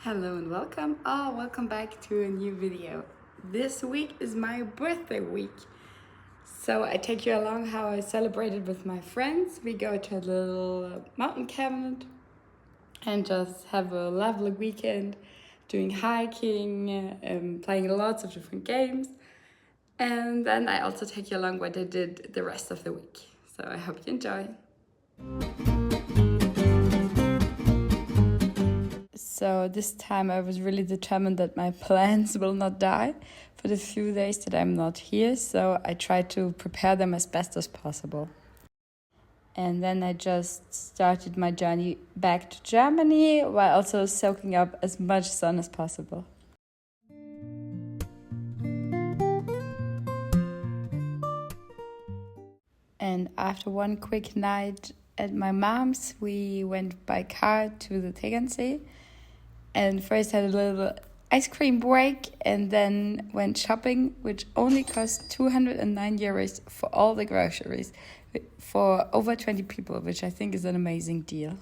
Hello and welcome back to a new video. This week is my birthday week. So I take you along how I celebrated with my friends. We go to a little mountain cabin and just have a lovely weekend doing hiking, playing lots of different games. And then I also take you along what I did the rest of the week. So I hope you enjoy. So this time I was really determined that my plants will not die for the few days that I'm not here. So I try to prepare them as best as possible. And then I just started my journey back to Germany while also soaking up as much sun as possible. And after one quick night at my mom's, we went by car to the Tegernsee. And first had a little ice cream break and then went shopping, which only cost 209 euros for all the groceries for over 20 people, which I think is an amazing deal.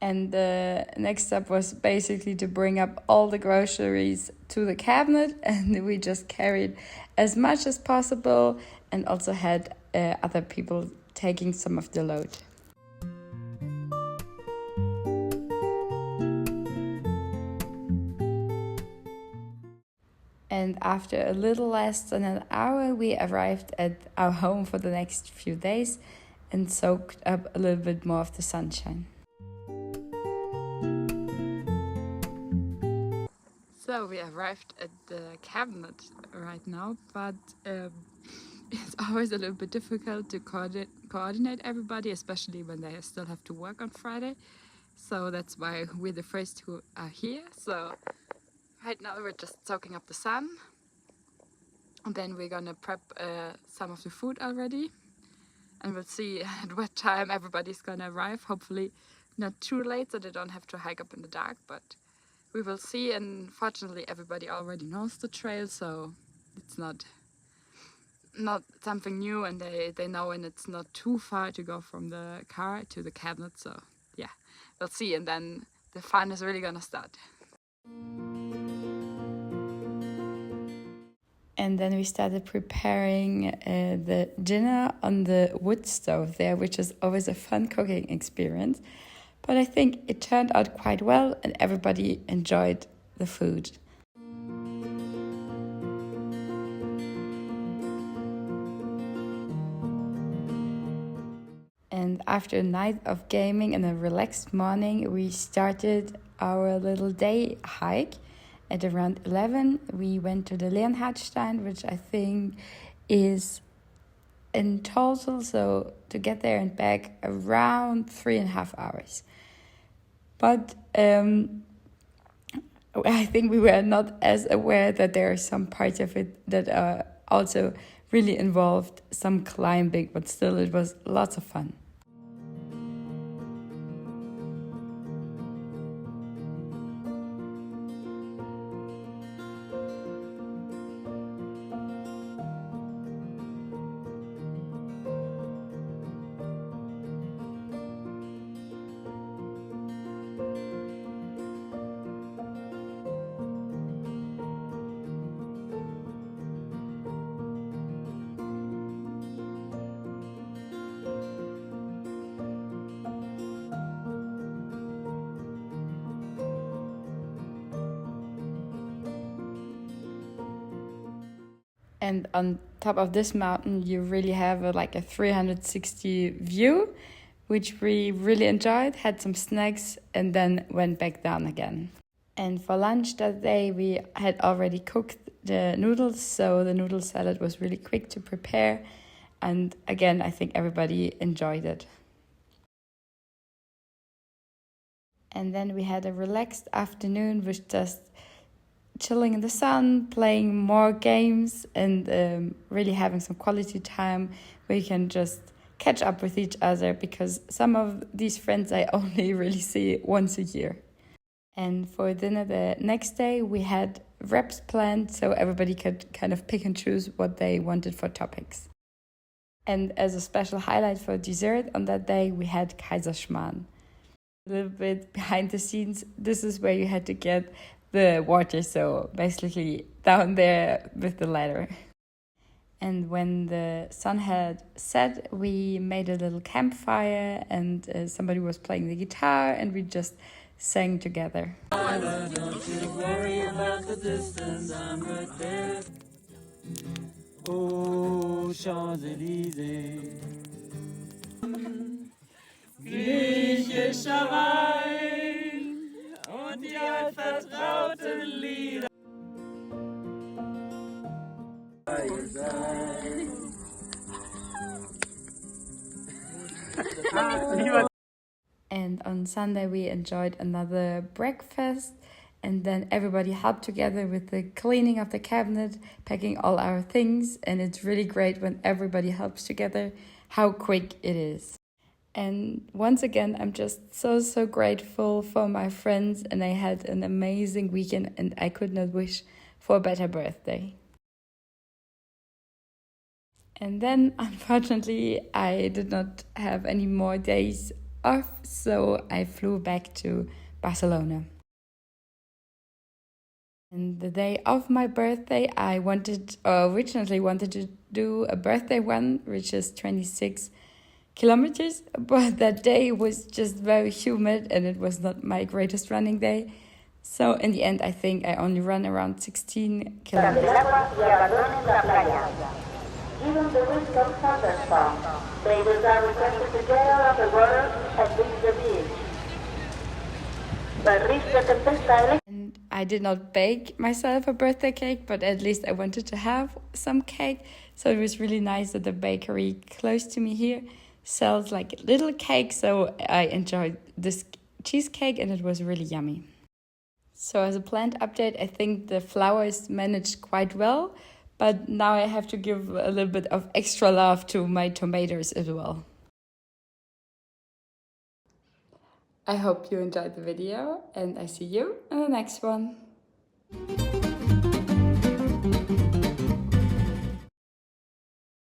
And the next step was basically to bring up all the groceries to the cabinet, and we just carried as much as possible and also had other people taking some of the load. And after a little less than an hour, we arrived at our home for the next few days and soaked up a little bit more of the sunshine. So we arrived at the cabinet right now, but it's always a little bit difficult to coordinate everybody, especially when they still have to work on Friday. So that's why we're the first who are here. So right now we're just soaking up the sun, and then we're gonna prep some of the food already, and we'll see at what time everybody's gonna arrive. Hopefully not too late so they don't have to hike up in the dark, but we will see. And fortunately everybody already knows the trail, so it's not something new, and they know, and it's not too far to go from the car to the cabinet. So yeah, we'll see, and then the fun is really gonna start. And then we started preparing the dinner on the wood stove there, which is always a fun cooking experience. But I think it turned out quite well and everybody enjoyed the food. And after a night of gaming and a relaxed morning, we started our little day hike. At around 11, we went to the Leonhardstein, which I think is in total, so to get there and back, around 3.5 hours. But I think we were not as aware that there are some parts of it that are also really involved some climbing, but still it was lots of fun. And on top of this mountain, you really have a 360 view, which we really enjoyed, had some snacks, and then went back down again. And for lunch that day, we had already cooked the noodles, so the noodle salad was really quick to prepare. And again, I think everybody enjoyed it. And then we had a relaxed afternoon with just chilling in the sun, playing more games, and really having some quality time where you can just catch up with each other, because some of these friends I only really see once a year. And for dinner the next day, we had wraps planned, so everybody could kind of pick and choose what they wanted for toppings. And as a special highlight for dessert on that day, we had Kaiserschmarrn. A little bit behind the scenes, this is where you had to get the water, so basically down there with the ladder. And when the sun had set, we made a little campfire, and somebody was playing the guitar, and we just sang together. Don't you worry about the distance, I'm right there. Oh, Champs-Élysées. Griechischer Wein und die altvertrauten Lieder. And on Sunday we enjoyed another breakfast, and then everybody helped together with the cleaning of the cabinet, packing all our things, and it's really great when everybody helps together, how quick it is. And once again, I'm just so grateful for my friends, and I had an amazing weekend, and I could not wish for a better birthday. And then, unfortunately, I did not have any more days off, so I flew back to Barcelona. And the day of my birthday, I originally wanted to do a birthday run, which is 26 kilometers, but that day was just very humid and it was not my greatest running day. So in the end, I think I only ran around 16 kilometers. Given the risk of thunderstorm, bathers are requested to get out of the water and leave the beach. And I did not bake myself a birthday cake, but at least I wanted to have some cake. So it was really nice that the bakery close to me here sells like little cake. So I enjoyed this cheesecake and it was really yummy. So as a plant update, I think the flowers managed quite well. But now I have to give a little bit of extra love to my tomatoes as well. I hope you enjoyed the video, and I see you in the next one.